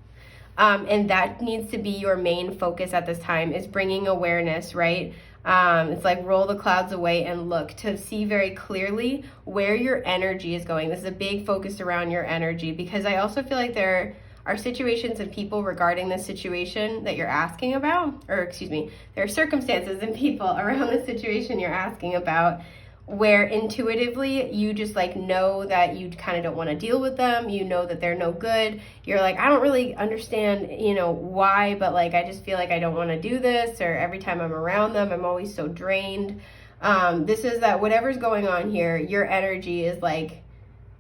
And that needs to be your main focus at this time, is bringing awareness, right? It's like roll the clouds away and look to see very clearly where your energy is going. This is a big focus around your energy, because I also feel like there are situations and people regarding this situation that you're asking about, or excuse me, there are circumstances and people around the situation you're asking about where intuitively you just like know that you kind of don't want to deal with them. You know that they're no good. You're like, I don't really understand, you know, why, but like, I just feel like I don't want to do this, or every time I'm around them, I'm always so drained. This is that whatever's going on here, your energy is like,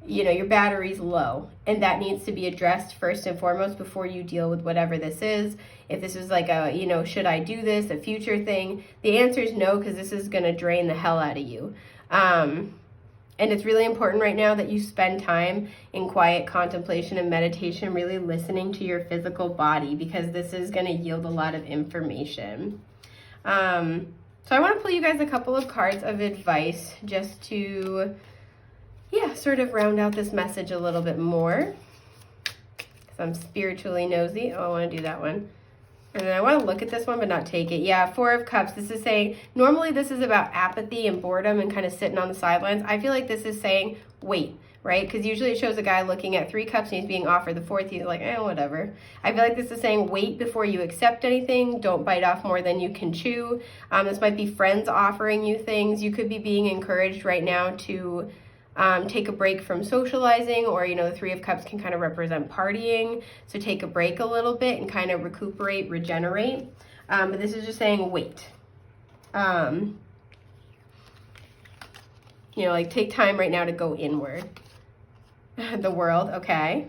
you know, your battery's low, and that needs to be addressed first and foremost before you deal with whatever this is. If this is like a, you know, should I do this, a future thing, the answer is no, because this is going to drain the hell out of you. And it's really important right now that you spend time in quiet contemplation and meditation, really listening to your physical body, because this is going to yield a lot of information. So I want to pull you guys a couple of cards of advice just to, yeah, sort of round out this message a little bit more. Because I'm spiritually nosy. Oh, I want to do that one. And then I want to look at this one but not take it. Yeah, Four of Cups. This is saying, normally this is about apathy and boredom and kind of sitting on the sidelines. I feel like this is saying, wait, right? Because usually it shows a guy looking at 3 cups and he's being offered the 4th. He's like, whatever. I feel like this is saying, wait before you accept anything. Don't bite off more than you can chew. This might be friends offering you things. You could be being encouraged right now to take a break from socializing, or, you know, the 3 of Cups can kind of represent partying. So take a break a little bit and kind of recuperate, regenerate. But this is just saying, wait. You know, like take time right now to go inward. The World, okay.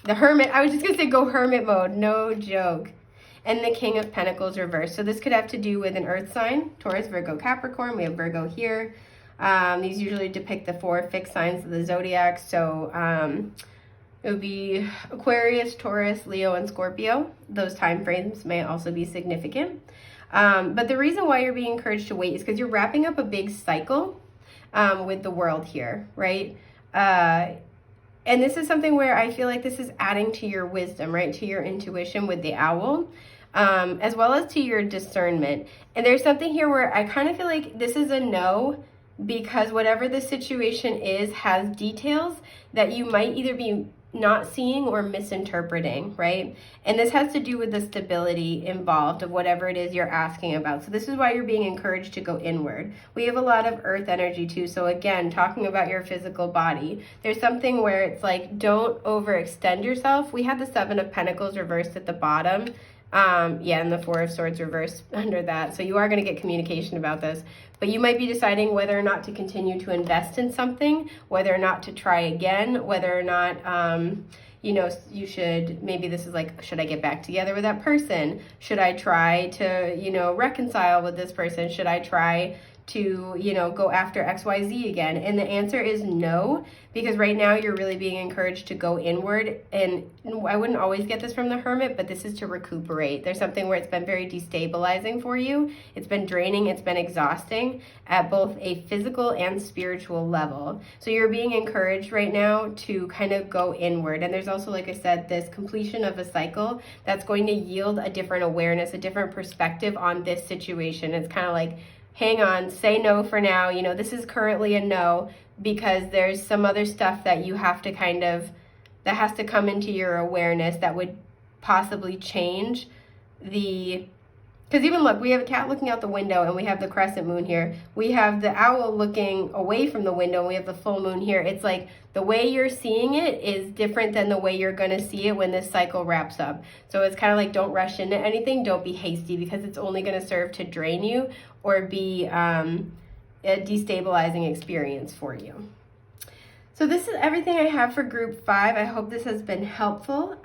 The Hermit, I was just gonna say go hermit mode, no joke. And the King of Pentacles reversed. So this could have to do with an earth sign, Taurus, Virgo, Capricorn. We have Virgo here. These usually depict the 4 fixed signs of the zodiac. So it would be Aquarius, Taurus, Leo, and Scorpio. Those time frames may also be significant. But the reason why you're being encouraged to wait is because you're wrapping up a big cycle with the World here, right? And this is something where I feel like this is adding to your wisdom, right? To your intuition with the Owl, as well as to your discernment. And there's something here where I kind of feel like this is a no, because whatever the situation is has details that you might either be not seeing or misinterpreting, right? And this has to do with the stability involved of whatever it is you're asking about. So this is why you're being encouraged to go inward. We have a lot of earth energy too. So again, talking about your physical body, there's something where it's like, don't overextend yourself. We had the 7 of Pentacles reversed at the bottom. Yeah, and the 4 of Swords reversed under that. So you are going to get communication about this. But you might be deciding whether or not to continue to invest in something, whether or not to try again, whether or not, you know, you should, maybe this is like, should I get back together with that person? Should I try to, you know, reconcile with this person? Should I try to, you know, go after XYZ again? And the answer is no, because right now you're really being encouraged to go inward. And I wouldn't always get this from the Hermit, but this is to recuperate. There's something where it's been very destabilizing for you. It's been draining, it's been exhausting at both a physical and spiritual level. So you're being encouraged right now to kind of go inward. And there's also, like I said, this completion of a cycle that's going to yield a different awareness, a different perspective on this situation. It's kind of like, hang on, say no for now. You know, this is currently a no because there's some other stuff that you have to kind of, that has to come into your awareness that would possibly change the, because even look, we have a cat looking out the window and we have the crescent moon here. We have the owl looking away from the window and we have the full moon here. It's like the way you're seeing it is different than the way you're going to see it when this cycle wraps up. So it's kind of like, don't rush into anything. Don't be hasty, because it's only going to serve to drain you or be a destabilizing experience for you. So this is everything I have for group 5. I hope this has been helpful.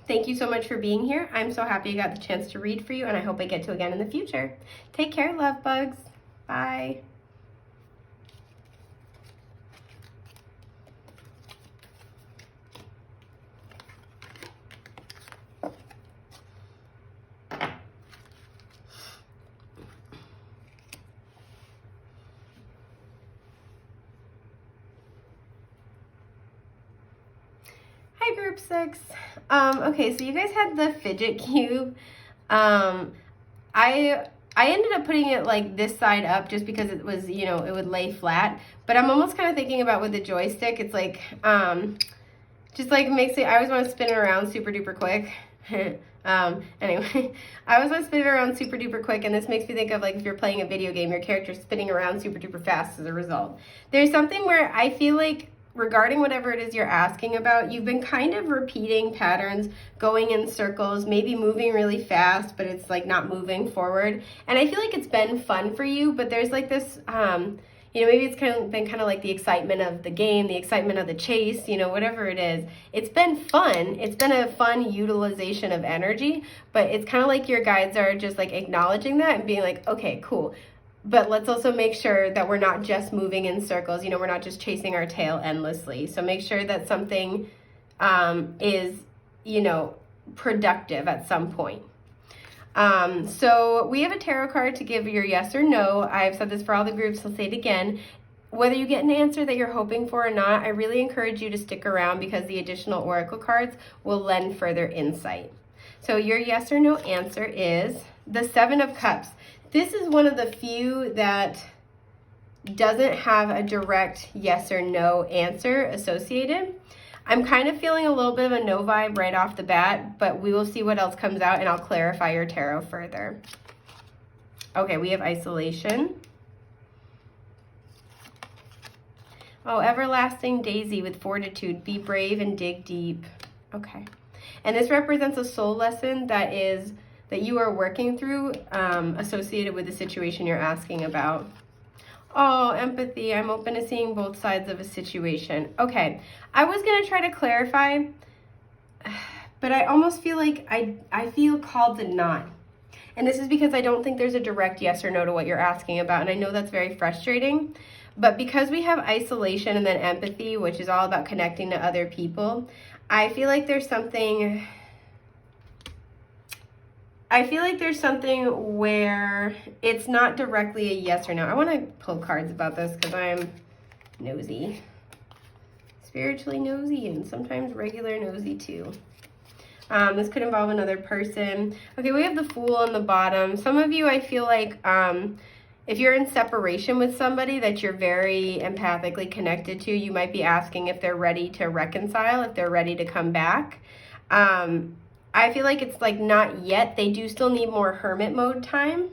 Thank you so much for being here. I'm so happy I got the chance to read for you, and I hope I get to again in the future. Take care, love bugs. Bye. Hi, group 6. Okay, so you guys had the fidget cube. I ended up putting it like this side up just because it was, you know, it would lay flat. But I'm almost kind of thinking about with the joystick, it's like, just like makes it, I always want to spin it around super duper quick. Anyway, I always want to spin it around super duper quick, and this makes me think of like if you're playing a video game, your character's spinning around super duper fast as a result. There's something where I feel like regarding whatever it is you're asking about, you've been kind of repeating patterns, going in circles, maybe moving really fast, but it's like not moving forward. And I feel like it's been fun for you, but there's like this, you know, maybe it's been kind of like the excitement of the game, the excitement of the chase, you know, whatever it is. It's been fun. It's been a fun utilization of energy, but it's kind of like your guides are just like acknowledging that and being like, okay, cool. But let's also make sure that we're not just moving in circles. You know, we're not just chasing our tail endlessly. So make sure that something is, you know, productive at some point. So we have a tarot card to give your yes or no. I've said this for all the groups, I'll say it again. Whether you get an answer that you're hoping for or not, I really encourage you to stick around because the additional oracle cards will lend further insight. So your yes or no answer is the Seven of Cups. This is one of the few that doesn't have a direct yes or no answer associated. I'm kind of feeling a little bit of a no vibe right off the bat, but we will see what else comes out and I'll clarify your tarot further. Okay, we have isolation. Oh, everlasting daisy with fortitude. Be brave and dig deep. Okay. And this represents a soul lesson that you are working through associated with the situation you're asking about. Oh, empathy. I'm open to seeing both sides of a situation. Okay. I was going to try to clarify, but I almost feel like I feel called to not. And this is because I don't think there's a direct yes or no to what you're asking about. And I know that's very frustrating. But because we have isolation and then empathy, which is all about connecting to other people, I feel like there's something where it's not directly a yes or no. I want to pull cards about this because I'm nosy. Spiritually nosy and sometimes regular nosy too. This could involve another person. Okay, we have the Fool on the bottom. Some of you, I feel like, if you're in separation with somebody that you're very empathically connected to, you might be asking if they're ready to reconcile, if they're ready to come back. I feel like it's like not yet. They do still need more hermit mode time.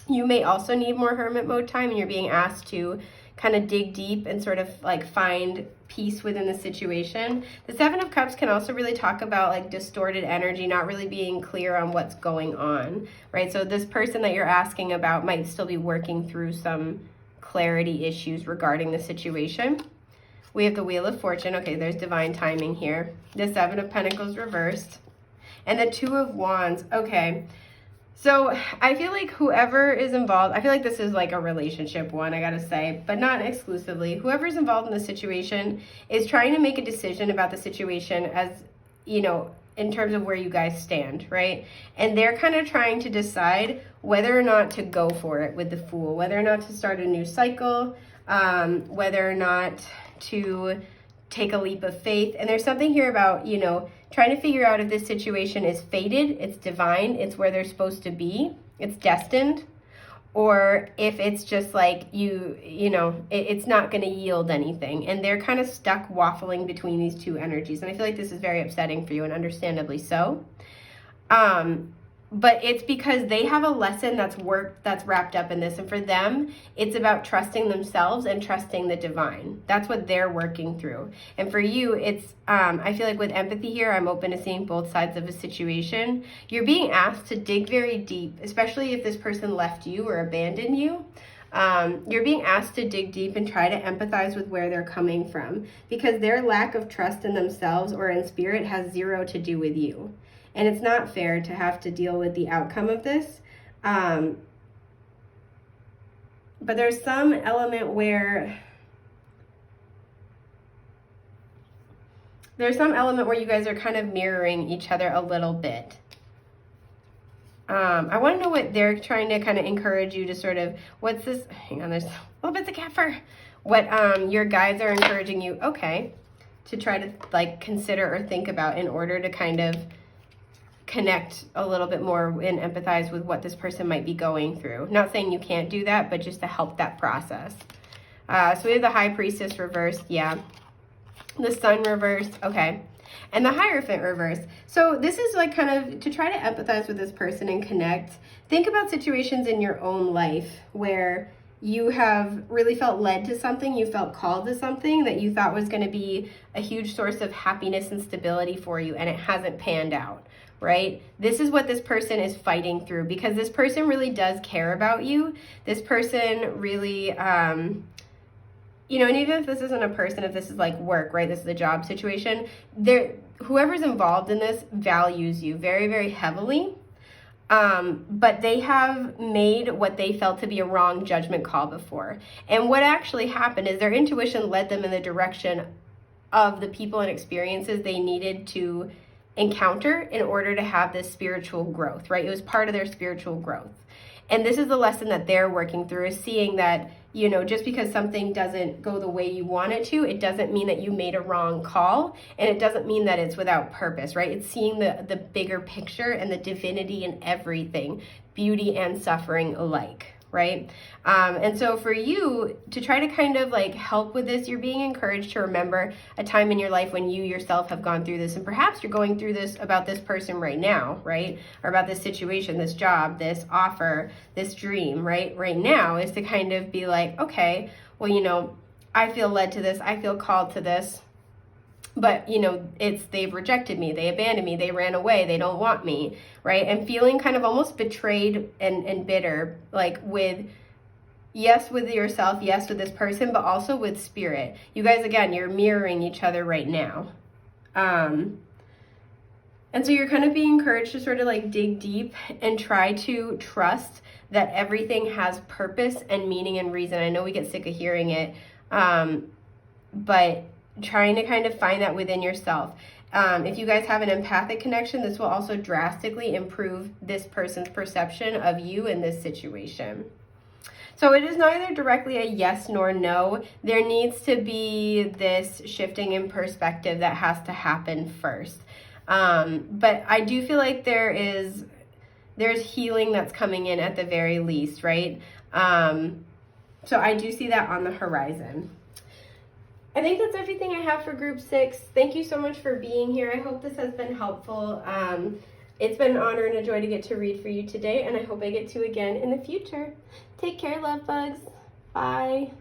You may also need more hermit mode time and you're being asked to kind of dig deep and sort of like find peace within the situation. The Seven of Cups can also really talk about like distorted energy, not really being clear on what's going on, right? So this person that you're asking about might still be working through some clarity issues regarding the situation. We have the Wheel of Fortune. Okay, there's divine timing here. The Seven of Pentacles reversed. And the Two of Wands. Okay. So I feel like whoever is involved, I feel like this is like a relationship one, I gotta say, but not exclusively. Whoever's involved in the situation is trying to make a decision about the situation as, you know, in terms of where you guys stand, right? And they're kind of trying to decide whether or not to go for it with the Fool, whether or not to start a new cycle, whether or not to take a leap of faith. And there's something here about, you know, trying to figure out if this situation is fated, it's divine, it's where they're supposed to be, it's destined, or if it's just like you know, it's not going to yield anything. And they're kind of stuck waffling between these two energies. And I feel like this is very upsetting for you, and understandably so. But it's because they have a lesson that's wrapped up in this. And for them, it's about trusting themselves and trusting the divine. That's what they're working through. And for you, it's, I feel like with empathy here, I'm open to seeing both sides of a situation. You're being asked to dig very deep, especially if this person left you or abandoned you. You're being asked to dig deep and try to empathize with where they're coming from, because their lack of trust in themselves or in spirit has zero to do with you. And it's not fair to have to deal with the outcome of this. But there's some element where you guys are kind of mirroring each other a little bit. I want to know what they're trying to kind of encourage you to sort of, what's this? Hang on, there's a little bit of gap for what your guides are encouraging you, okay, to try to like consider or think about in order to kind of connect a little bit more and empathize with what this person might be going through. Not saying you can't do that, but just to help that process. So we have the High Priestess reversed, yeah. The Sun reversed, okay. And the Hierophant reversed. So this is like kind of to try to empathize with this person and connect. Think about situations in your own life where you have really felt led to something, you felt called to something that you thought was going to be a huge source of happiness and stability for you, and it hasn't panned out. Right? This is what this person is fighting through, because this person really does care about you. This person really, you know, and even if this isn't a person, if this is like work, right? This is a job situation. Whoever's involved in this values you very, very heavily. But they have made what they felt to be a wrong judgment call before. And what actually happened is their intuition led them in the direction of the people and experiences they needed to encounter in order to have this spiritual growth, right? It was part of their spiritual growth. And this is the lesson that they're working through, is seeing that, you know, just because something doesn't go the way you want it to, it doesn't mean that you made a wrong call, and it doesn't mean that it's without purpose, right? It's seeing the bigger picture and the divinity in everything, beauty and suffering alike, right? And so for you to try to kind of like help with this, you're being encouraged to remember a time in your life when you yourself have gone through this, and perhaps you're going through this about this person right now, right? Or about this situation, this job, this offer, this dream, right now, is to kind of be like, okay, well, you know, I feel led to this, I feel called to this, but you know, they've rejected me, they abandoned me, they ran away, they don't want me, right? And feeling kind of almost betrayed and bitter, like with yourself, yes, with this person, but also with spirit. You guys, again, you're mirroring each other right now. And so you're kind of being encouraged to sort of like dig deep and try to trust that everything has purpose and meaning and reason. I know we get sick of hearing it, but trying to kind of find that within yourself. If you guys have an empathic connection, this will also drastically improve this person's perception of you in this situation. So it is neither directly a yes nor no. There needs to be this shifting in perspective that has to happen first. But I do feel like there's healing that's coming in at the very least, right? So I do see that on the horizon. I think that's everything I have for group 6. Thank you so much for being here. I hope this has been helpful. It's been an honor and a joy to get to read for you today, and I hope I get to again in the future. Take care, love bugs. Bye.